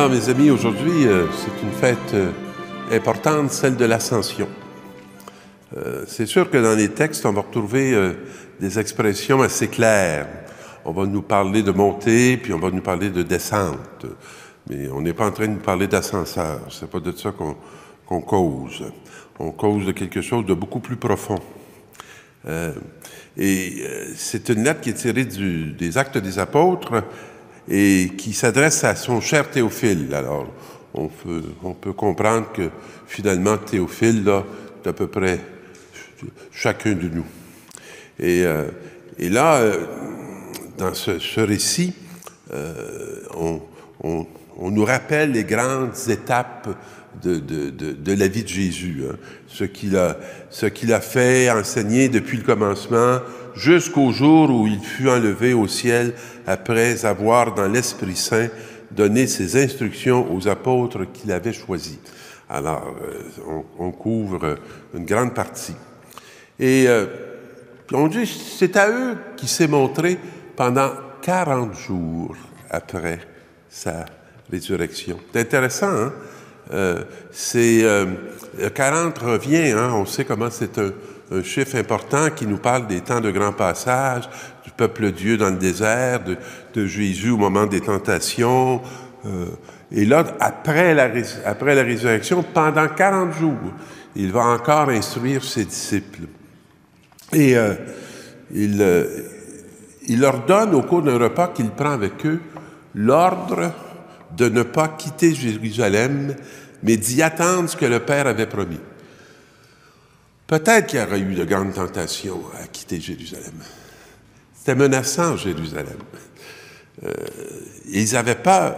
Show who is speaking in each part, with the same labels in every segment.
Speaker 1: Alors, mes amis, aujourd'hui, c'est une fête importante, celle de l'Ascension. C'est sûr que dans les textes, on va retrouver des expressions assez claires. On va nous parler de montée, puis on va nous parler de descente. Mais on n'est pas en train de nous parler d'ascenseur. C'est pas de ça qu'on cause. On cause de quelque chose de beaucoup plus profond. C'est une lettre qui est tirée des Actes des Apôtres et qui s'adresse à son cher Théophile. Alors, on peut comprendre que finalement, Théophile, là, c'est à peu près chacun de nous. Et là, dans ce récit, on nous rappelle les grandes étapes de la vie de Jésus, hein. Ce qu'il a fait, enseigné depuis le commencement, jusqu'au jour où il fut enlevé au ciel après avoir, dans l'Esprit Saint, donné ses instructions aux apôtres qu'il avait choisis. Alors, on couvre une grande partie. Et on dit, c'est à eux qu'il s'est montré pendant 40 jours après sa résurrection. C'est intéressant, hein? 40 revient, hein? On sait comment c'est un chiffre important qui nous parle des temps de grand passage, du peuple de Dieu dans le désert, de Jésus au moment des tentations. Et là, après la résurrection, pendant 40 jours, il va encore instruire ses disciples. Et il leur donne, au cours d'un repas qu'il prend avec eux, l'ordre de ne pas quitter Jérusalem, mais d'y attendre ce que le Père avait promis. Peut-être qu'il y aurait eu de grandes tentations à quitter Jérusalem. C'était menaçant, Jérusalem. Ils avaient peur.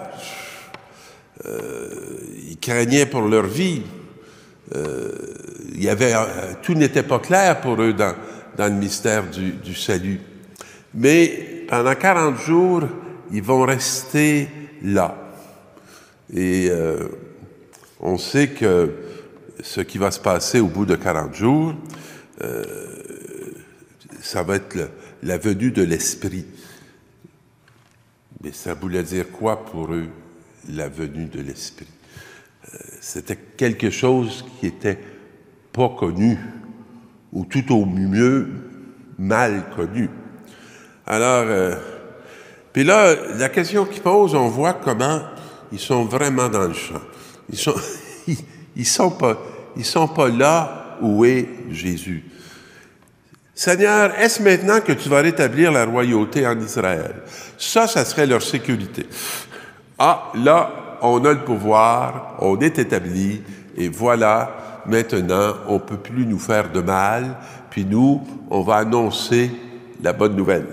Speaker 1: Ils craignaient pour leur vie. Tout n'était pas clair pour eux dans le mystère du salut. Mais pendant 40 jours, ils vont rester là. Et on sait que ce qui va se passer au bout de 40 jours, ça va être la venue de l'Esprit. Mais ça voulait dire quoi pour eux, la venue de l'Esprit? C'était quelque chose qui n'était pas connu, ou tout au mieux mal connu. Alors, puis là, la question qu'ils posent, on voit comment ils sont vraiment dans le champ. Ils sont pas là où est Jésus. Seigneur, est-ce maintenant que tu vas rétablir la royauté en Israël? Ça serait leur sécurité. Ah, là, on a le pouvoir, on est établi, et voilà, maintenant, on ne peut plus nous faire de mal, puis nous, on va annoncer la bonne nouvelle.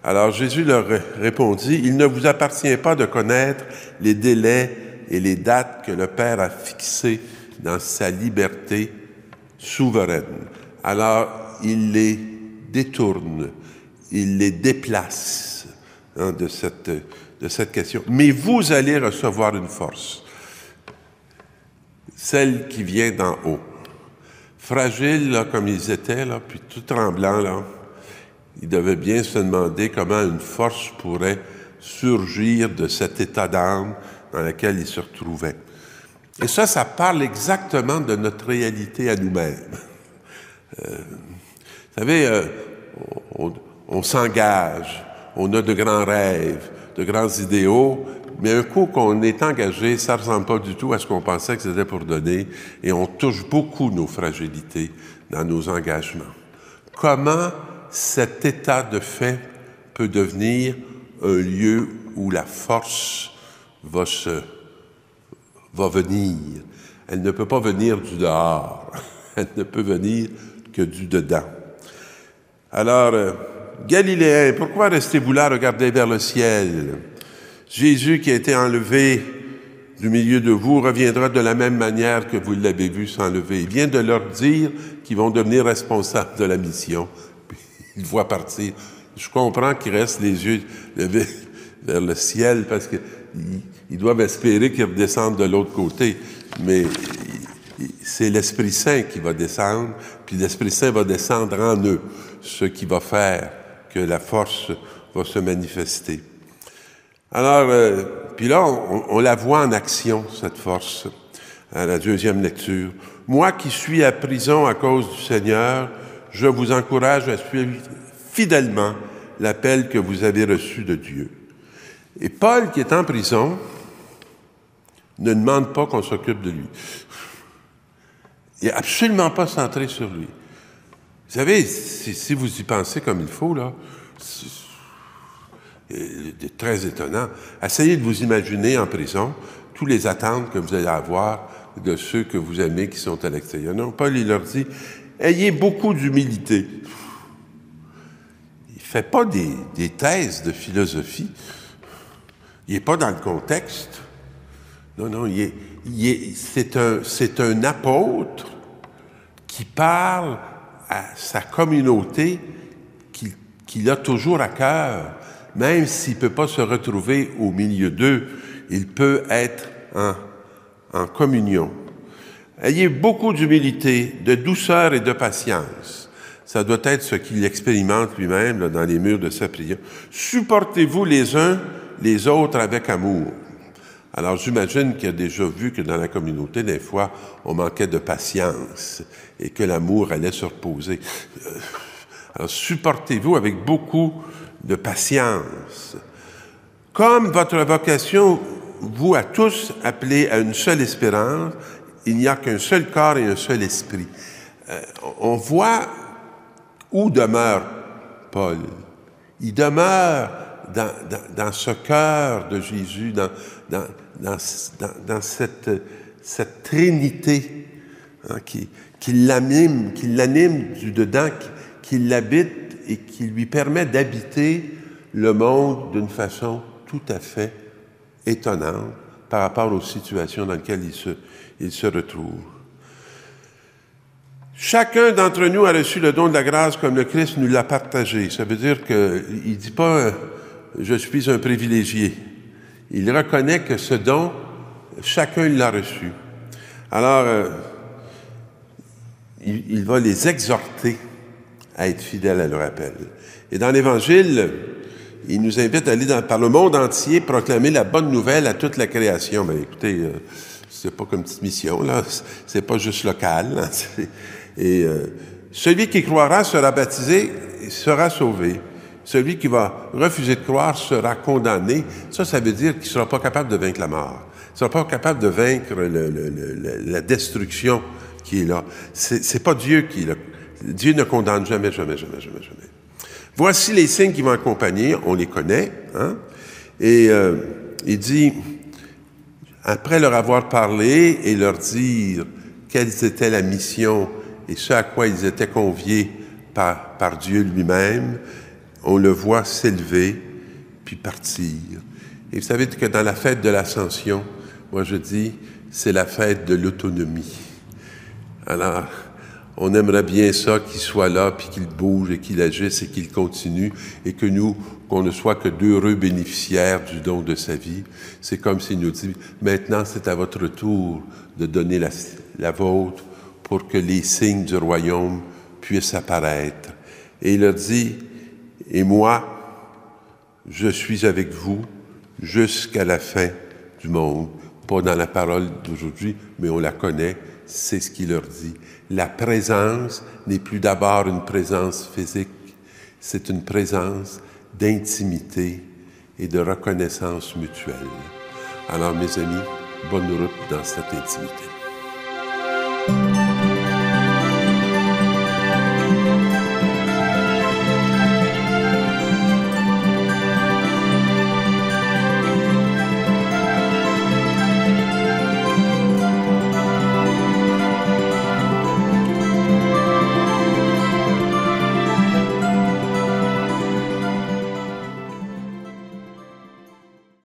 Speaker 1: Alors Jésus leur répondit, « Il ne vous appartient pas de connaître les délais et les dates que le Père a fixés dans sa liberté souveraine. » Alors, il les détourne, il les déplace de cette question. « Mais vous allez recevoir une force, celle qui vient d'en haut. » Fragiles, là, comme ils étaient, là, puis tout tremblants, là, ils devaient bien se demander comment une force pourrait surgir de cet état d'âme dans lequel ils se retrouvaient. Et ça parle exactement de notre réalité à nous-mêmes. Vous savez, on s'engage, on a de grands rêves, de grands idéaux, mais un coup qu'on est engagé, ça ne ressemble pas du tout à ce qu'on pensait que c'était pour donner, et on touche beaucoup nos fragilités dans nos engagements. Comment cet état de fait peut devenir un lieu où la force va venir. Elle ne peut pas venir du dehors. Elle ne peut venir que du dedans. Alors, Galiléens, pourquoi restez-vous là, regardez vers le ciel? Jésus qui a été enlevé du milieu de vous reviendra de la même manière que vous l'avez vu s'enlever. Il vient de leur dire qu'ils vont devenir responsables de la mission. Ils voient partir. Je comprends qu'ils restent les yeux levés vers le ciel parce qu'ils doivent espérer qu'ils redescendent de l'autre côté. Mais c'est l'Esprit Saint qui va descendre, puis l'Esprit Saint va descendre en eux, ce qui va faire que la force va se manifester. Alors, puis là, on la voit en action, cette force, à la deuxième lecture. « Moi qui suis à prison à cause du Seigneur, je vous encourage à suivre fidèlement l'appel que vous avez reçu de Dieu. » Et Paul, qui est en prison, ne demande pas qu'on s'occupe de lui. Il n'est absolument pas centré sur lui. Vous savez, si vous y pensez comme il faut, là, c'est très étonnant. Essayez de vous imaginer en prison tous les attentes que vous allez avoir de ceux que vous aimez qui sont à l'extérieur. Non, Paul, il leur dit, ayez beaucoup d'humilité. Il ne fait pas des thèses de philosophie. Il n'est pas dans le contexte. Non, c'est un apôtre qui parle à sa communauté qu'il a toujours à cœur. Même s'il ne peut pas se retrouver au milieu d'eux, il peut être en communion. Ayez beaucoup d'humilité, de douceur et de patience. Ça doit être ce qu'il expérimente lui-même là, dans les murs de sa prière. Supportez-vous les uns les autres avec amour. Alors, j'imagine qu'il a déjà vu que dans la communauté, des fois, on manquait de patience et que l'amour allait se reposer. Alors, supportez-vous avec beaucoup de patience. Comme votre vocation, vous à tous, appelés à une seule espérance, il n'y a qu'un seul corps et un seul esprit. On voit où demeure Paul. Il demeure dans ce cœur de Jésus, dans cette trinité qui l'anime du dedans, qui l'habite et qui lui permet d'habiter le monde d'une façon tout à fait étonnante par rapport aux situations dans lesquelles il se retrouve. Chacun d'entre nous a reçu le don de la grâce comme le Christ nous l'a partagé. Ça veut dire qu'il ne dit pas « je suis un privilégié ». Il reconnaît que ce don, chacun l'a reçu. Alors, il va les exhorter à être fidèles à leur appel. Et dans l'Évangile, il nous invite à aller par le monde entier proclamer la bonne nouvelle à toute la création. Bien, écoutez, c'est pas comme petite mission, là. C'est pas juste local. Là. Et celui qui croira sera baptisé et sera sauvé. Celui qui va refuser de croire sera condamné. Ça veut dire qu'il ne sera pas capable de vaincre la mort. Il ne sera pas capable de vaincre la destruction qui est là. C'est pas Dieu qui l'a. Dieu ne condamne jamais, jamais, jamais, jamais, jamais. Voici les signes qui vont accompagner, on les connaît, hein? Et il dit, après leur avoir parlé et leur dire quelle était la mission et ce à quoi ils étaient conviés par Dieu lui-même, on le voit s'élever puis partir. Et vous savez que dans la fête de l'Ascension, moi je dis, c'est la fête de l'autonomie. Alors, on aimerait bien ça, qu'il soit là, puis qu'il bouge et qu'il agisse et qu'il continue, et que nous, qu'on ne soit que d'heureux bénéficiaires du don de sa vie. C'est comme s'il nous dit, maintenant c'est à votre tour de donner la vôtre pour que les signes du royaume puissent apparaître. Et il leur dit, et moi, je suis avec vous jusqu'à la fin du monde. Pas dans la parole d'aujourd'hui, mais on la connaît, c'est ce qu'il leur dit. La présence n'est plus d'abord une présence physique, c'est une présence d'intimité et de reconnaissance mutuelle. Alors, mes amis, bonne route dans cette intimité.